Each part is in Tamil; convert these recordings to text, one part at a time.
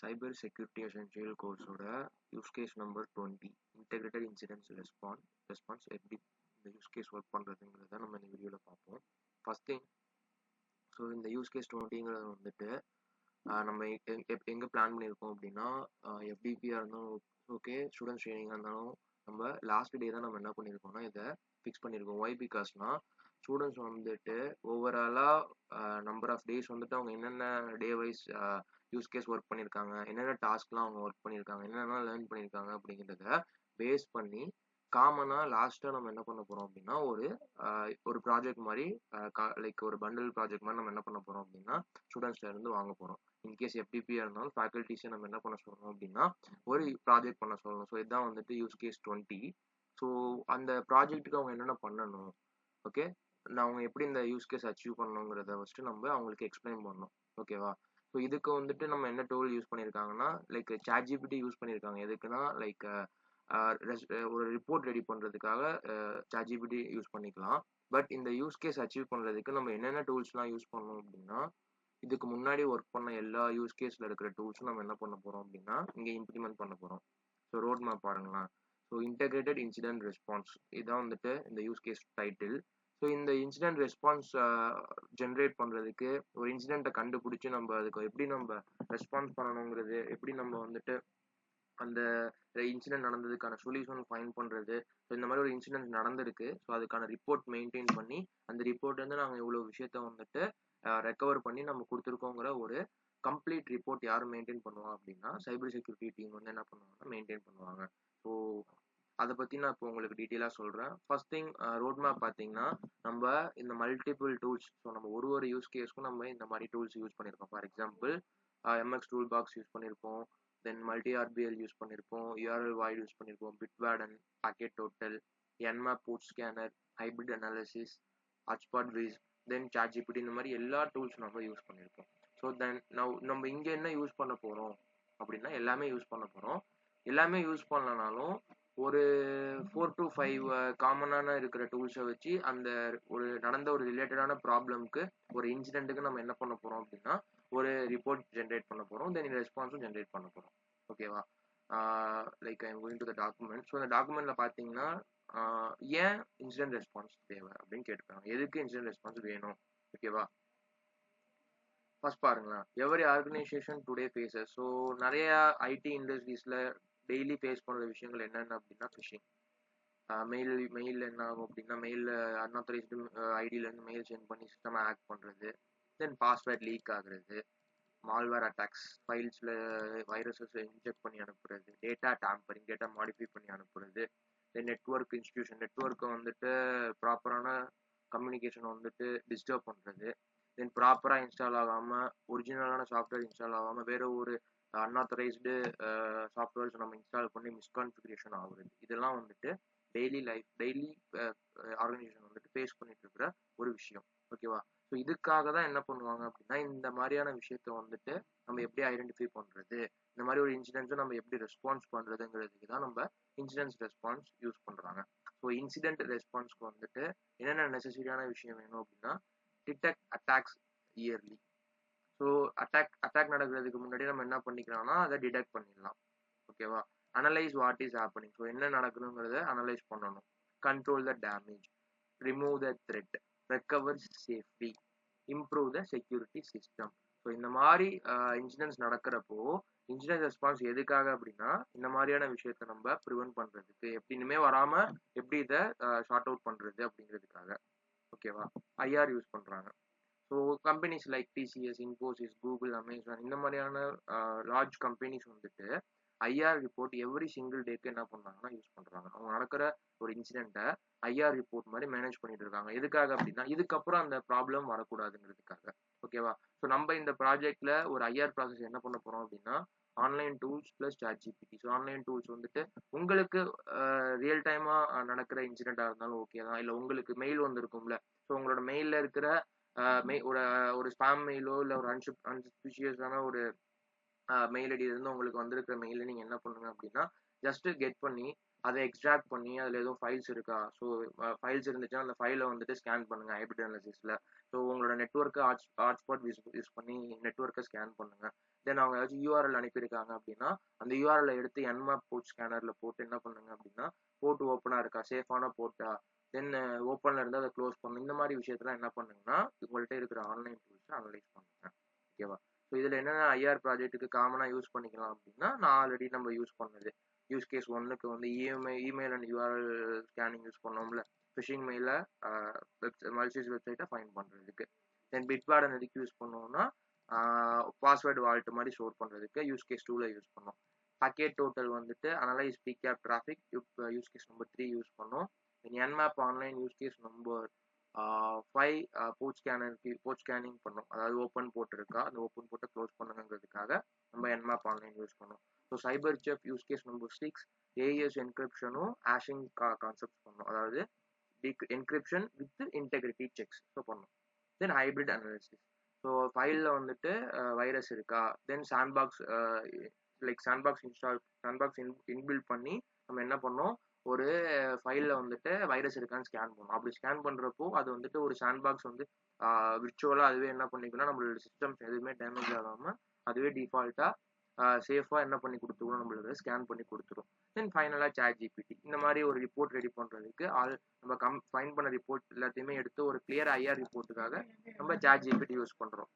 Cyber Security Essential கோர்ஸோட use case number 20 integrated incidents response எப்படி இந்த யூஸ் கேஸ் ஒர்க் பண்ணுறதுங்கிறத நம்ம இந்த வீடியோவில் பார்ப்போம். ஃபர்ஸ்ட் திங், ஸோ இந்த யூஸ் கேஸ் 20ங்கிறது வந்துட்டு நம்ம எங்கே பிளான் பண்ணியிருக்கோம் அப்படின்னா FDP-யாக இருந்தாலும் ஓகே, ஸ்டூடெண்ட்ஸ் ட்ரைனிங்காக இருந்தாலும் நம்ம லாஸ்ட் டே தான் நம்ம என்ன பண்ணியிருக்கோம்னா இதை ஃபிக்ஸ் பண்ணியிருக்கோம். ஒய் பிகாஸ்னா ஸ்டூடெண்ட்ஸ் வந்துட்டு ஓவராலாக நம்பர் ஆஃப் டேஸ் வந்துட்டு அவங்க என்னென்ன day wise use case work பண்ணியிருக்காங்க, என்னென்ன டாஸ்க்லாம் அவங்க ஒர்க் பண்ணியிருக்காங்க, என்னென்ன லேர்ன் பண்ணியிருக்காங்க அப்படிங்கிறத பேஸ் பண்ணி காமனாக லாஸ்ட்டாக நம்ம என்ன பண்ண போகிறோம் அப்படின்னா ஒரு ப்ராஜெக்ட் மாதிரி லைக் ஒரு பண்டில் ப்ராஜெக்ட் மாதிரி நம்ம என்ன பண்ண போகிறோம் அப்படின்னா ஸ்டூடெண்ட்ஸ்ல இருந்து வாங்க போகிறோம். இன்கேஸ் FDP-யாக இருந்தாலும் ஃபேக்கல்ட்டிஸை நம்ம என்ன பண்ண சொல்லணும் அப்படின்னா ஒரு ப்ராஜெக்ட் பண்ண சொல்லணும். ஸோ இதுதான் வந்துட்டு யூஸ் கேஸ் 20. ஸோ அந்த ப்ராஜெக்ட்டுக்கு அவங்க என்னென்ன பண்ணணும், ஓகே, அவங்க எப்படி இந்த யூஸ் கேஸ் அச்சீவ் பண்ணணுங்கிறத ஃபஸ்ட்டு நம்ம அவங்களுக்கு எக்ஸ்பிளைன் பண்ணணும். ஓகேவா? ஸோ இதுக்கு வந்துட்டு நம்ம என்ன டூல் யூஸ் பண்ணியிருக்காங்கன்னா லைக் ChatGPT யூஸ் பண்ணியிருக்காங்க. எதுக்குன்னா லைக் ஒரு ரிப்போர்ட் ரெடி பண்ணுறதுக்காக ChatGPT யூஸ் பண்ணிக்கலாம். பட் இந்த யூஸ் கேஸ் அச்சீவ் பண்ணுறதுக்கு நம்ம என்னென்ன டூல்ஸ்லாம் யூஸ் பண்ணணும் அப்படின்னா இதுக்கு முன்னாடி ஒர்க் பண்ண எல்லா யூஸ் கேஸில் இருக்கிற டூல்ஸும் நம்ம என்ன பண்ண போகிறோம் அப்படின்னா இங்கே இம்ப்ளிமெண்ட் பண்ண போகிறோம். ஸோ ரோட் மேப் பாருங்களேன். ஸோ இன்டெகிரேட்டட் இன்சிடென்ட் ரெஸ்பான்ஸ் இதான் வந்துட்டு இந்த யூஸ் கேஸ் டைட்டில். ஸோ இந்த இன்சிடென்ட் ரெஸ்பான்ஸ் ஜென்ரேட் பண்ணுறதுக்கு ஒரு இன்சிடென்ட்டை கண்டுபிடிச்சி நம்ம அதுக்கு எப்படி நம்ம ரெஸ்பான்ஸ் பண்ணணுங்கிறது, எப்படி நம்ம வந்துட்டு அந்த இன்சிடென்ட் நடந்ததுக்கான சொல்யூஷன் ஃபைன் பண்ணுறது. ஸோ இந்த மாதிரி ஒரு இன்சிடென்ட் நடந்திருக்கு, ஸோ அதுக்கான ரிப்போர்ட் மெயின்டைன் பண்ணி அந்த ரிப்போர்ட் வந்து நாங்கள் இவ்வளோ விஷயத்த வந்துட்டு ரெக்கவர் பண்ணி நம்ம கொடுத்துருக்கோங்கிற ஒரு கம்ப்ளீட் ரிப்போர்ட் யார் மெயின்டைன் பண்ணுவாங்க அப்படின்னா சைபர் செக்யூரிட்டி டீம் வந்து என்ன பண்ணுவாங்கன்னா மெயின்டைன் பண்ணுவாங்க. ஸோ அதை பற்றி நான் இப்போ உங்களுக்கு டீட்டெயிலாக சொல்கிறேன். ஃபர்ஸ்ட் திங், ரோட் மேப் பார்த்தீங்கன்னா நம்ம இந்த மல்டிபிள் டூல்ஸ், ஸோ நம்ம ஒரு யூஸ் கேஸ்க்கும் நம்ம இந்த மாதிரி டூல்ஸ் யூஸ் பண்ணியிருக்கோம். For example MX tool box use பண்ணியிருப்போம், தென் மல்டி RBL யூஸ் பண்ணியிருப்போம், URL void யூஸ் பண்ணியிருப்போம், Bitwarden, packet total, Nmap port scanner, hybrid analysis, hotspot விஸ், தென் ChatGPT, இந்த மாதிரி எல்லா டூல்ஸ் நம்ம யூஸ் பண்ணியிருக்கோம். ஸோ தென் நம்ம இங்கே என்ன யூஸ் பண்ண போகிறோம் அப்படின்னா எல்லாமே யூஸ் பண்ண போகிறோம். எல்லாமே யூஸ் பண்ணலனாலும் ஒரு 4 to 5 காமனான இருக்கிற டூல்ஸை வச்சு அந்த நடந்த ஒரு ரிலேட்டடான ப்ராப்ளம்க்கு ஒரு இன்சிடென்ட்டுக்கு நம்ம என்ன பண்ண போகிறோம் அப்படின்னா ஒரு ரிப்போர்ட் ஜென்ரேட் பண்ண போகிறோம், தென் ரெஸ்பான்ஸும் ஜென்ரேட் பண்ண போகிறோம். ஓகேவா? Like I am going to the document. So அந்த டாக்குமெண்ட்டில் பார்த்தீங்கன்னா ஏன் இன்சிடென்ட் ரெஸ்பான்ஸ் தேவை அப்படின்னு கேட்டுருக்காங்க. எதுக்கு இன்சிடென்ட் ரெஸ்பான்ஸ் வேணும்? ஓகேவா? ஃபர்ஸ்ட் பாருங்களேன், every organisation today faces. So நிறைய IT இண்டஸ்ட்ரீஸில் டெய்லி ஃபேஸ் பண்ணுற விஷயங்கள் என்னென்ன அப்படின்னா ஃபிஷிங். மெயில் என்ன ஆகும் அப்படின்னா மெயிலில் அன்ஆத்தரைஸ்டு ஐடியிலேருந்து மெயில் சென்ட் பண்ணி சிஸ்டமை ஹேக் பண்ணுறது, தென் பாஸ்வேர்ட் லீக் ஆகுறது, மால்வேர் அட்டாக்ஸ், ஃபைல்ஸில் வைரஸஸ் இன்ஜெக்ட் பண்ணி அனுப்புறது, டேட்டா டேம்பரிங், டேட்டா மாடிஃபை பண்ணி அனுப்புறது, தென் நெட்ஒர்க்கை வந்துட்டு ப்ராப்பரான கம்யூனிகேஷனை வந்துட்டு டிஸ்டர்ப் பண்ணுறது, தென் ப்ராப்பராக இன்ஸ்டால் ஆகாமல் ஒரிஜினலான சாஃப்ட்வேர் இன்ஸ்டால் ஆகாமல் வேற ஒரு அன்ஆத்தரைஸ்டு சாஃப்ட்வேர்ஸ் நம்ம இன்ஸ்டால் பண்ணி மிஸ்கான்ஃபிகரேஷன் ஆகுறது. இதெல்லாம் வந்துட்டு டெய்லி ஆர்கனைசேஷன் வந்துட்டு ஃபேஸ் பண்ணிட்டு இருக்கிற ஒரு விஷயம். ஓகேவா? ஸோ இதுக்காக தான் என்ன பண்ணுவாங்க அப்படின்னா இந்த மாதிரியான விஷயத்த வந்துட்டு நம்ம எப்படி ஐடென்டிஃபை பண்ணுறது, இந்த மாதிரி ஒரு இன்சிடென்ட்ஸை நம்ம எப்படி ரெஸ்பான்ஸ் பண்ணுறதுங்கிறதுக்கு தான் நம்ம இன்சிடென்ட்ஸ் ரெஸ்பான்ஸ் யூஸ் பண்ணுறாங்க. ஸோ இன்சிடென்ட் ரெஸ்பான்ஸ்க்கு வந்துட்டு என்னென்ன நெசசரியான விஷயம் வேணும் அப்படின்னா detect attacks early. So attack நடக்கிறதுக்கு முன்னாடி நம்ம என்ன பண்ணிக்கலாம்னா அதை டிடெக்ட் பண்ணிடலாம். ஓகேவா? Analyse what is happening. So என்ன நடக்கணுங்கிறத அனலைஸ் பண்ணணும். Control the damage, remove the threat, recover safety, improve the security system. So இந்த மாதிரி இன்சிடென்ட்ஸ் நடக்கிறப்போ இன்சிடென்ட் ரெஸ்பான்ஸ் எதுக்காக அப்படின்னா இந்த மாதிரியான விஷயத்த நம்ம ப்ரிவென்ட் பண்ணுறதுக்கு, எப்படி இனிமே வராமல் எப்படி இதை ஷார்ட் அவுட் பண்ணுறது அப்படிங்கிறதுக்காக. ஓகேவா? IR யூஸ் பண்ணுறாங்க. So companies like TCS, Infosys, Google, Amazon, இந்த மாதிரியான லார்ஜ் கம்பெனிஸ் வந்துட்டு IR ரிப்போர்ட் எவ்ரி சிங்கிள் டேக்கு என்ன பண்ணுறாங்கன்னா யூஸ் பண்ணுறாங்க. அவங்க நடக்கிற ஒரு இன்சிடென்ட்டை IR ரிப்போர்ட் மாதிரி மேனேஜ் பண்ணிட்டு இருக்காங்க. எதுக்காக அப்படின்னா இதுக்கப்புறம் அந்த ப்ராப்ளம் வரக்கூடாதுங்கிறதுக்காக. ஓகேவா? ஸோ நம்ம இந்த ப்ராஜெக்ட்ல ஒரு IR ப்ராசஸ் என்ன பண்ண போகிறோம் அப்படின்னா online tools plus ChatGPT. So online tools வந்துட்டு உங்களுக்கு ரியல் டைமாக நடக்கிற இன்சிடென்ட்டாக இருந்தாலும் ஓகே தான், இல்லை உங்களுக்கு மெயில் வந்துருக்கும்ல, ஸோ உங்களோட மெயிலில் இருக்கிற ஒரு ஸ்பாம் மெயிலோ இல்லை ஒரு அன்சஸ்பிஷியஸான ஒரு மெயில் ஐடி இருந்து உங்களுக்கு வந்திருக்கிற மெயிலை நீங்கள் என்ன பண்ணுங்க அப்படின்னா ஜஸ்ட் கெட் பண்ணி அதை எக்ஸ்ட்ராக்ட் பண்ணி அதில் எதுவும் ஃபைல்ஸ் இருக்கா, ஸோ ஃபைல்ஸ் இருந்துச்சுன்னா அந்த ஃபைலை வந்துட்டு ஸ்கேன் பண்ணுங்க ஹைப்ரிட் அனாலிசிஸில். ஸோ உங்களோட நெட்ஒர்க்கை ஹாட்ஸ்பாட் யூஸ் பண்ணி நெட்ஒர்க்கை ஸ்கேன் பண்ணுங்க. தென் அவங்க ஏதாச்சும் யூஆர்எல் அனுப்பியிருக்காங்க அப்படின்னா அந்த யூஆர்எல் எடுத்து என்மாப் போர்ட் ஸ்கேனரில் போட்டு என்ன பண்ணுங்க அப்படின்னா போர்ட் ஓப்பனாக இருக்கா, சேஃபான போர்ட்டா, தென் ஓப்பனில் இருந்து அதை க்ளோஸ் பண்ணணும். இந்த மாதிரி விஷயத்தெல்லாம் என்ன பண்ணுங்கன்னா உங்கள்கிட்ட இருக்கிற ஆன்லைன் டூல்ஸை அனலைஸ் பண்ணுங்க. ஓகேவா? ஸோ இதில் என்னென்ன ஐஆர் ப்ராஜெக்ட்டுக்கு காமனாக யூஸ் பண்ணிக்கலாம் அப்படின்னா நான் ஆல்ரெடி நம்ம யூஸ் பண்ணது யூஸ் கேஸ் 1க்கு வந்து email and URL scanning use பண்ணோம்ல, ஃபிஷிங் மெயிலில் மல்சிஸ் வெப்சைட்டை ஃபைண்ட் பண்ணுறதுக்கு. தென் பிட்வார்டன் எதுக்கு யூஸ் பண்ணோம்னா பாஸ்வேர்டு வால்ட் மாதிரி ஸ்டோர் பண்ணுறதுக்கு யூஸ் கேஸ் 2ல் யூஸ் பண்ணோம். packet total வந்துட்டு analyze pcap traffic use case number 3 use பண்ணோம். nmap online use case number 5 port scanning பண்ணோம். அதாவது ஓப்பன் போர்ட் இருக்கா, அந்த ஓப்பன் போர்ட்டை க்ளோஸ் பண்ணுங்கிறதுக்காக நம்ம nmap ஆன்லைன் யூஸ் பண்ணோம். So cyber chef use case number 6 AES என்கிரிப்ஷனும் ஹேஷிங் கான்செப்ட் பண்ணோம். அதாவது encryption with integrity checks so பண்ணோம். Then hybrid analysis. ஸோ ஃபைலில் வந்துட்டு வைரஸ் இருக்கா, தென் சாண்ட்பாக்ஸ் சாண்ட்பாக்ஸ் இன்பில்ட் பண்ணி நம்ம என்ன பண்ணோம், ஒரு ஃபைலில் வந்துட்டு வைரஸ் இருக்கான்னு ஸ்கேன் பண்ணோம். அப்படி ஸ்கேன் பண்ணுறப்போ அது வந்துட்டு ஒரு சாண்ட்பாக்ஸ் வந்து விர்ச்சுவலாக அதுவே என்ன பண்ணிக்கணும், நம்மளோட சிஸ்டம்ஸ் எதுவுமே டேமேஜ் ஆகாமல் அதுவே டிஃபால்ட்டாக சேஃபாக என்ன பண்ணி கொடுத்துக்கணும், நம்மளுக்கு ஸ்கேன் பண்ணி கொடுத்துரும். தென் ஃபைனலாக ChatGPT. இந்த மாதிரி ஒரு ரிப்போர்ட் ரெடி பண்ணுறதுக்கு நம்ம ஃபைன் பண்ண ரிப்போர்ட் எல்லாத்தையுமே எடுத்து ஒரு கிளியர் ஐஆர் ரிப்போர்ட்டுக்காக நம்ம ChatGPT யூஸ் பண்ணுறோம்.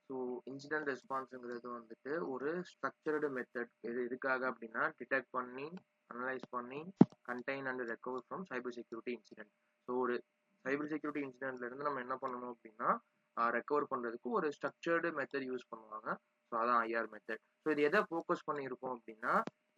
ஸோ இன்சிடென்ட் ரெஸ்பான்ஸுங்கிறது வந்துட்டு ஒரு ஸ்ட்ரக்சர்டு மெத்தட். இது எதுக்காக அப்படின்னா டிடெக்ட் பண்ணி, அனலைஸ் பண்ணி, contain and recover from cyber security incident. So ஒரு சைபர் செக்யூரிட்டி இன்சிடென்ட்லேருந்து நம்ம என்ன பண்ணணும் அப்படின்னா ரெக்கவர் பண்ணுறதுக்கு ஒரு ஸ்ட்ரக்சர்டு மெத்தட் யூஸ் பண்ணுவாங்க. ஸோ அதான் ஐஆர் மெத்தட். ஸோ இது எதை ஃபோக்கஸ் பண்ணியிருக்கோம் அப்படின்னா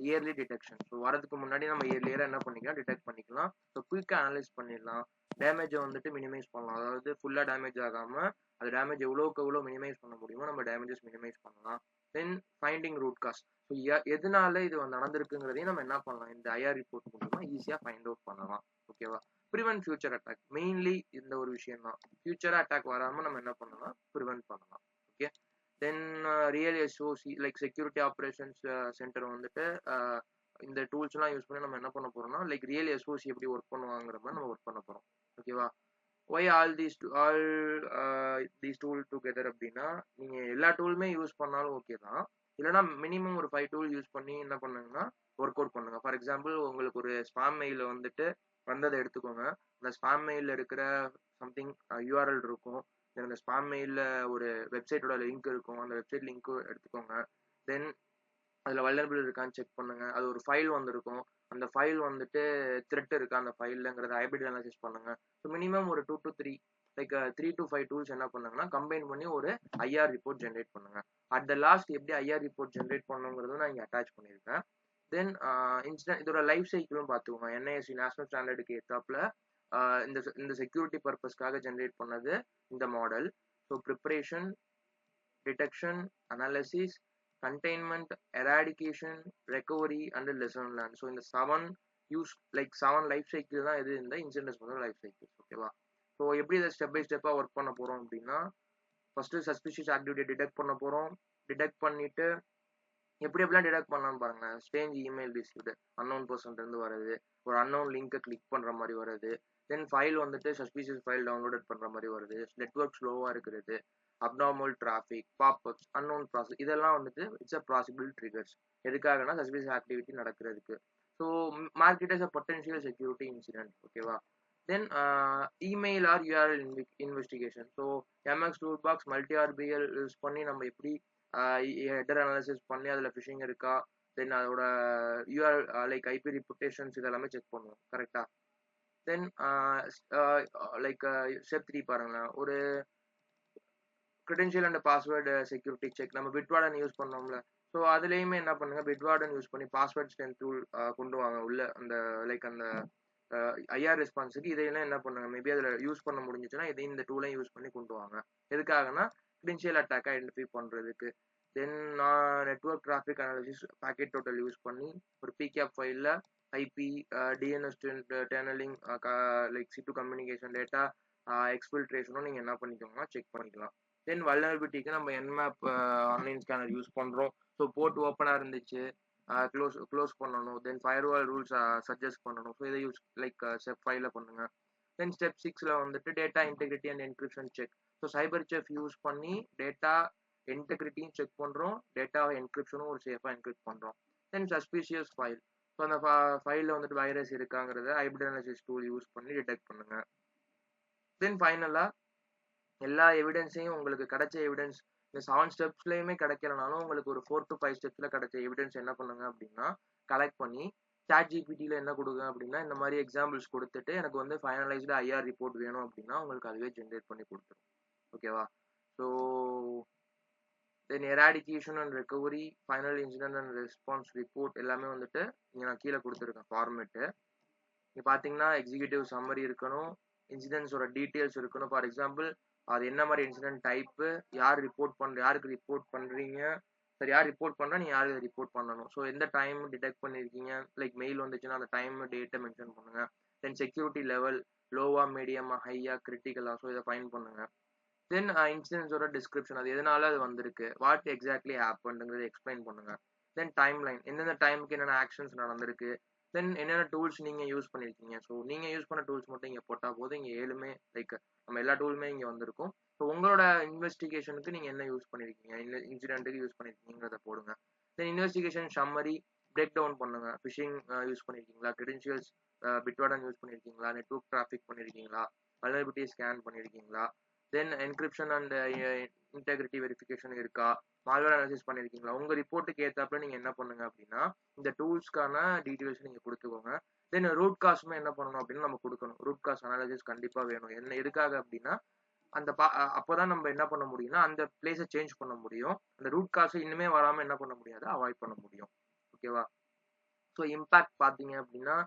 இயர்லி டிடெக்ஷன். ஸோ வரதுக்கு முன்னாடி நம்ம இயர்லியராக என்ன பண்ணிக்கலாம், டிடெக்ட் பண்ணிக்கலாம். ஸோ குயிக்காக அனலைஸ் பண்ணிடலாம், டேமேஜை வந்துட்டு மினிமைஸ் பண்ணலாம். அதாவது ஃபுல்லாக டேமேஜ் ஆகாமல் அது டேமேஜ் எவ்வளோக்கு எவ்வளோ மினிமைஸ் பண்ண முடியுமோ நம்ம டேமேஜஸ் மினிமைஸ் பண்ணலாம். தென் ஃபைண்டிங் ரூட் காஸ். ஸோ எதனால இது நடந்திருக்குங்கிறதையும் நம்ம என்ன பண்ணலாம், இந்த ஐஆர் ரிப்போர்ட் மூலமாக ஈஸியாக ஃபைண்ட் அவுட் பண்ணலாம். ஓகேவா? Prevent future attack. மெயின்லி இந்த ஒரு விஷயம் தான், ஃபியூச்சர் அட்டாக் வராமல் நம்ம என்ன பண்ணலாம், ப்ரிவென்ட் பண்ணலாம். Okay. Then real SOC like security operations center வந்துட்டு இந்த டூல்ஸ்லாம் யூஸ் பண்ணி நம்ம என்ன பண்ண போறோம்னா லைக் ரியல் எஸ்ஓசி எப்படி ஒர்க் பண்ணுவாங்கிற மாதிரி நம்ம ஒர்க் பண்ண போறோம். ஓகேவா? Why all these tool together அப்படின்னா நீங்க எல்லா டூலுமே யூஸ் பண்ணாலும் ஓகே தான், இல்லைனா மினிமம் ஒரு 5 டூல் யூஸ் பண்ணி என்ன பண்ணுங்கன்னா ஒர்க் அவுட் பண்ணுங்க. ஃபார் எக்ஸாம்பிள் உங்களுக்கு ஒரு ஸ்பாம் மெயில் வந்துட்டு வந்ததை எடுத்துக்கோங்க. அந்த ஸ்பாம் மெயிலில் இருக்கிற சம்திங் யூஆர்எல் இருக்கும், அந்த ஸ்பாம் மெயிலில் ஒரு வெப்சைட்டோட லிங்க் இருக்கும், அந்த வெப்சைட் லிங்க் எடுத்துக்கோங்க. தென் அதில் வல்னரபிள் இருக்கான்னு செக் பண்ணுங்க. அது ஒரு ஃபைல் வந்திருக்கும், அந்த ஃபைல் வந்துட்டு த்ரெட் இருக்கா அந்த ஃபைலுங்கிறத ஹைப்ரிட் அனாலிசிஸ் பண்ணுங்க. ஸோ மினிமம் ஒரு 2 to 3 லைக் 3 to 5 டூல்ஸ் என்ன பண்ணுங்கன்னா கம்பைன் பண்ணி ஒரு ஐஆர் ரிப்போர்ட் ஜென்ரேட் பண்ணுங்க. அட் த லாஸ்ட் எப்படி ஐஆர் ரிப்போர்ட் ஜென்ரேட் பண்ணுங்கிறதும் நான் இங்கே அட்டாச் பண்ணியிருக்கேன். தென் இன்சிடென்ட் இதோட லைஃப் சைக்கிளும் பார்த்துக்கோங்க. என்ஐஎஸ்சி நேஷனல் ஸ்டாண்டர்டுக்கு ஏற்றாப்புல இந்த செக்யூரிட்டி பர்பஸ்க்காக ஜென்ரேட் பண்ணது இந்த model. So preparation, detection, analysis, containment, eradication, recovery and lesson learned. So இந்த 7 லைஃப் சைக்கிள் தான் இது இந்த இன்சிடென்ட் ரெஸ்பான்ஸ் லைஃப் சைக்கிள். ஓகேவா? ஸோ எப்படி இதை ஸ்டெப் பை ஸ்டெப்பாக ஒர்க் பண்ண போகிறோம் அப்படின்னா ஃபர்ஸ்ட் சஸ்பிஷியஸ் ஆக்டிவிட்டி டிடெக்ட் பண்ண போகிறோம். டிடெக்ட் பண்ணிட்டு எப்படியெல்லாம் டிடெக்ட் பண்ணலான்னு பாருங்க. ஸ்ட்ரேஞ்ச் இமெயில் ரிசீவ்டு, அன்னோன் பர்சன்லேருந்து வருது, ஒரு அன்னோன் லிங்கை கிளிக் பண்ணுற மாதிரி வருது, தென் ஃபைல் வந்துட்டு சஸ்பிஷியஸ் ஃபைல் டவுன்லோட் பண்ணுற மாதிரி வருது, நெட்ஒர்க் ஸ்லோவாக இருக்கிறது, abnormal traffic, popups, unknown process, இதெல்லாம் வந்துட்டு இட்ஸ் அ பாசிபிள் ட்ரிகர்ஸ். எதுக்காகனா சஸ்பிஷியஸ் ஆக்டிவிட்டி நடக்கிறதுக்கு. So market is a potential security incident. ஓகேவா? Then email or URL investigation. So MX tool box multi RBL use பண்ணி நம்ம எப்படி ஹெடர் அனாலிசிஸ் பண்ணி அதில் ஃபிஷிங் இருக்கா, தென் அதோட யூஆர் லைக் ஐபி ரிப்புட்டேஷன்ஸ் இதெல்லாமே செக் பண்ணுவோம். கரெக்டாக? தென் லைக் ஸ்டெப் 3 பாருங்களேன், ஒரு credential and password security check. நம்ம பிட்வார்டன் யூஸ் பண்ணோம்ல, ஸோ அதுலேயுமே என்ன பண்ணுங்க, பிட்வார்டன் யூஸ் பண்ணி பாஸ்வேர்ட் ஸ்ட்ரென்த் டூல் கொண்டு வாங்க உள்ள. அந்த லைக் அந்த ஐஆர் ரெஸ்பான்ஸுக்கு இதையெல்லாம் என்ன பண்ணுங்க, மேபி அதில் யூஸ் பண்ண முடிஞ்சிச்சுன்னா இதையும் இந்த டூலையும் யூஸ் பண்ணி கொண்டு வாங்க. எதுக்காகனா credential அட்டாக் ஐடென்டிஃபை பண்ணுறதுக்கு. Then network traffic analysis packet total use பண்ணி ஒரு பிகேப் ஃபைலில் IP, DNS tunneling, like C2 communication data எக்ஸ்ஃபில்ட்ரேஷனும் நீங்கள் என்ன பண்ணிக்கோங்கன்னா செக் பண்ணிக்கலாம். தென் வல்னரபிலிட்டிக்கு நம்ம என்மேப் ஆன்லைன் ஸ்கேனர் யூஸ் பண்ணுறோம். ஸோ போர்ட் ஓப்பனாக இருந்துச்சு, க்ளோஸ் பண்ணணும். தென் ஃபயர்வால் ரூல்ஸ் சஜஸ்ட் பண்ணணும். ஸோ இதை யூஸ் லைக் ஸ்டெப் 5ல பண்ணுங்க. தென் ஸ்டெப் 6ல வந்துட்டு data integrity and encryption check. So cyber chef use பண்ணி டேட்டா இன்டெகிரிட்டியும் செக் பண்ணுறோம், டேட்டாவை என்கிரிப்ஷனும் ஒரு சேஃபாக என்கிரிப்ட் பண்ணுறோம். தென் சஸ்பீஷியஸ் ஃபைல். ஸோ அந்த ஃபைலில் வந்துட்டு வைரஸ் இருக்காங்கிறத ஹைப்ரிட் அனாலிசிஸ் டூல் யூஸ் பண்ணி டிடெக்ட் பண்ணுங்க. தென் ஃபைனலாக எல்லா எவிடன்ஸையும் உங்களுக்கு கிடைச்ச எவிடன்ஸ் இந்த 7 ஸ்டெப்ஸ்லையுமே கிடைக்கலனாலும் உங்களுக்கு ஒரு 4 to 5 ஸ்டெப்ஸில் கிடைச்ச எவிடன்ஸ் என்ன பண்ணுங்க அப்படின்னா கலெக்ட் பண்ணி ChatGPT என்ன கொடுங்க அப்படின்னா இந்த மாதிரி எக்ஸாம்பிள்ஸ் கொடுத்துட்டு எனக்கு வந்து ஃபைனலைஸ்டு ஐஆர் ரிப்போர்ட் வேணும் அப்படின்னா உங்களுக்கு அதுவே ஜென்ரேட் பண்ணி கொடுத்துரும். ஓகேவா? So then eradication and recovery, final incident and response report எல்லாமே வந்துட்டு இங்கே நான் கீழே கொடுத்துருக்கேன் ஃபார்மேட்டு. இங்கே பார்த்தீங்கன்னா எக்ஸிக்யூட்டிவ் சம்மரி இருக்கணும், இன்சிடென்ட்ஸோட டீட்டெயில்ஸ் இருக்கணும். ஃபார் எக்ஸாம்பிள் அது என்ன மாதிரி இன்சிடென்ட் டைப்பு, யாருக்கு ரிப்போர்ட் பண்ணுறீங்க, சரி யார் ரிப்போர்ட் பண்ணா நீங்கள் யாருக்கு ரிப்போர்ட் பண்ணணும், ஸோ எந்த டைம் டிடெக்ட் பண்ணியிருக்கீங்க, லைக் மெயில் வந்துச்சுன்னா அந்த டைம் டேட்டை மென்ஷன் பண்ணுங்கள். தென் செக்யூரிட்டி லெவல் லோவா, மீடியமா, ஹையா, கிரிட்டிக்கலா, ஸோ இதை ஃபைன் பண்ணுங்கள். தென் இன்சிடென்ட்ஸோட டிஸ்கிரிப்ஷன், அது எதனால அது வந்திருக்கு, வாட் எக்ஸாக்ட்லி ஹேப்பன்ங்கிறத எக்ஸ்பிளைன் பண்ணுங்க. தென் டைம் லைன், எந்தெந்த டைமுக்கு என்னென்ன ஆக்ஷன்ஸ் நடந்திருக்கு, தென் என்னென்ன டூல்ஸ் நீங்கள் யூஸ் பண்ணியிருக்கீங்க. ஸோ நீங்கள் யூஸ் பண்ண டூல்ஸ் மட்டும் இங்கே போட்டால் போதும். இங்கே 7மே லைக் நம்ம எல்லா டூலுமே இங்கே வந்திருக்கும். ஸோ உங்களோட இன்வெஸ்டிகேஷனுக்கு நீங்கள் என்ன யூஸ் பண்ணியிருக்கீங்க, இன்சிடென்ட்டுக்கு யூஸ் பண்ணியிருக்கீங்கிறத போடுங்க. தென் இன்வெஸ்டிகேஷன் சம்மரி பிரேக் டவுன் பண்ணுங்க. ஃபிஷிங் யூஸ் பண்ணியிருக்கீங்களா, கிரெடென்ஷியல்ஸ் பிட்வார்டன் யூஸ் பண்ணியிருக்கீங்களா, நெட்வொர்க் டிராஃபிக் பண்ணியிருக்கீங்களா, வல்னரபிலிட்டி ஸ்கேன் பண்ணியிருக்கீங்களா, தென் என்கிரிப்ஷன் அண்ட் இன்டெகிரிட்டி வெரிஃபிகேஷன் இருக்கா, மால்வேர் அனாலிசிஸ் பண்ணியிருக்கீங்களா. உங்கள் ரிப்போர்ட்டுக்கு ஏற்றாப்புல நீங்கள் என்ன பண்ணுங்க அப்படின்னா இந்த டூல்ஸ்க்கான டீட்டெயில்ஸ் நீங்கள் கொடுத்துக்கோங்க. தென் ரூட் காசுமே என்ன பண்ணணும் அப்படின்னு நம்ம கொடுக்கணும். ரூட் காஸ் அனாலிசிஸ் கண்டிப்பாக வேணும். என்ன எதுக்காக அப்படின்னா அந்த அப்போதான் நம்ம என்ன பண்ண முடியும்னா அந்த பிளேஸை சேஞ்ச் பண்ண முடியும். அந்த ரூட் காசு இன்னுமே வராமல் என்ன பண்ண முடியாது, அவாய்ட் பண்ண முடியும். ஓகேவா? ஸோ இம்பேக்ட் பார்த்தீங்க அப்படின்னா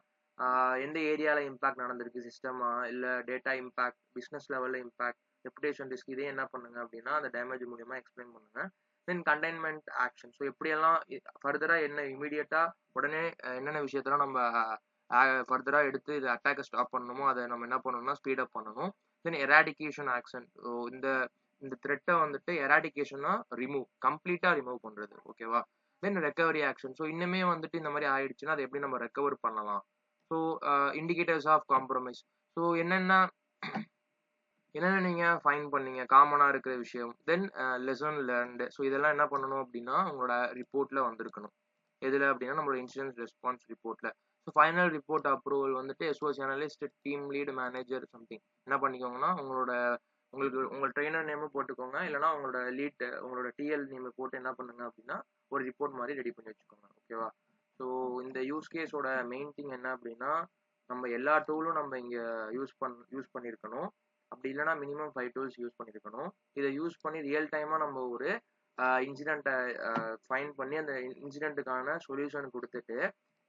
எந்த ஏரியாவில் இம்பேக்ட் நடந்திருக்கு, சிஸ்டமா இல்லை டேட்டா இம்பேக்ட், பிஸ்னஸ் லெவலில் இம்பேக்ட், ரெப்புடேஷன் ரிஸ்க், இதே என்ன பண்ணுங்க அப்படின்னா அந்த டேமேஜ் மூலியமாக எக்ஸ்பிளைன் பண்ணுங்க. தென் கண்டெய்ன்மெண்ட் ஆக்ஷன், ஸோ எப்படியெல்லாம் ஃபர்தராக என்ன இமீடியட்டாக உடனே என்னென்ன விஷயத்தெல்லாம் நம்ம ஃபர்தராக எடுத்து இது அட்டாக்கை ஸ்டாப் பண்ணணுமோ அதை நம்ம என்ன பண்ணணும்னா ஸ்பீடப் பண்ணணும். தென் எராடிகேஷன் ஆக்ஷன், ஸோ இந்த த்ரெட்டை வந்துட்டு எராடிகேஷனா கம்ப்ளீட்டாக ரிமூவ் பண்ணுறது. ஓகேவா? தென் ரெக்கவரி ஆக்ஷன், ஸோ இன்னுமே வந்துட்டு இந்த மாதிரி ஆயிடுச்சுன்னா அதை எப்படி நம்ம ரெக்கவர் பண்ணலாம். So indicators of compromise, so என்னென்ன நீங்கள் ஃபைன் பண்ணீங்க, காமனாக இருக்கிற விஷயம். தென் லெசன் லேர்ன்டு, ஸோ இதெல்லாம் என்ன பண்ணணும் அப்படின்னா உங்களோட ரிப்போர்ட்டில் வந்திருக்கணும். எதில் அப்படின்னா நம்மளோட இன்சிடென்ட் ரெஸ்பான்ஸ் ரிப்போர்ட்டில். ஸோ ஃபைனல் ரிப்போர்ட் அப்ரூவல் வந்துட்டு SOC analyst, team lead, manager something என்ன பண்ணிக்கோங்கன்னா உங்கள் ட்ரெயினர் நேமும் போட்டுக்கோங்க, இல்லைனா உங்களோட டிஎல் நேம் போட்டு என்ன பண்ணுங்க அப்படின்னா ஒரு ரிப்போர்ட் மாதிரி ரெடி பண்ணி வச்சுக்கோங்க. ஓகேவா? ஸோ இந்த யூஸ் கேஸோட மெயின் திங் என்ன அப்படின்னா நம்ம எல்லா டூலும் நம்ம இங்கே யூஸ் பண்ணியிருக்கணும். அப்படி இல்லைனா மினிமம் 5 டூல்ஸ் யூஸ் பண்ணியிருக்கணும். இதை யூஸ் பண்ணி ரியல் டைமாக நம்ம ஒரு இன்சிடென்ட்டை ஃபைன் பண்ணி அந்த இன்சிடென்ட்டுக்கான சொல்யூஷன் கொடுத்துட்டு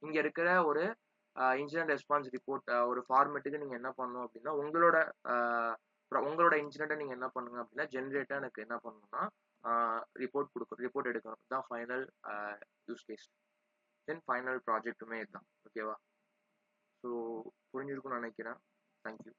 இங்கே இருக்கிற ஒரு இன்சிடென்ட் ரெஸ்பான்ஸ் ரிப்போர்ட் ஒரு ஃபார்மேட்டுக்கு நீங்கள் என்ன பண்ணணும் அப்படின்னா உங்களோட இன்சிடென்ட்டை நீங்கள் என்ன பண்ணுங்க அப்படின்னா ஜென்ரேட்டாக எனக்கு என்ன பண்ணணும்னா ரிப்போர்ட் எடுக்கணும். இதுதான் final use case. Then final ப்ராஜெக்ட்டுமே இதுதான். ஓகேவா? ஸோ புரிஞ்சிருக்கும்னு நினைக்கிறேன். தேங்க்யூ.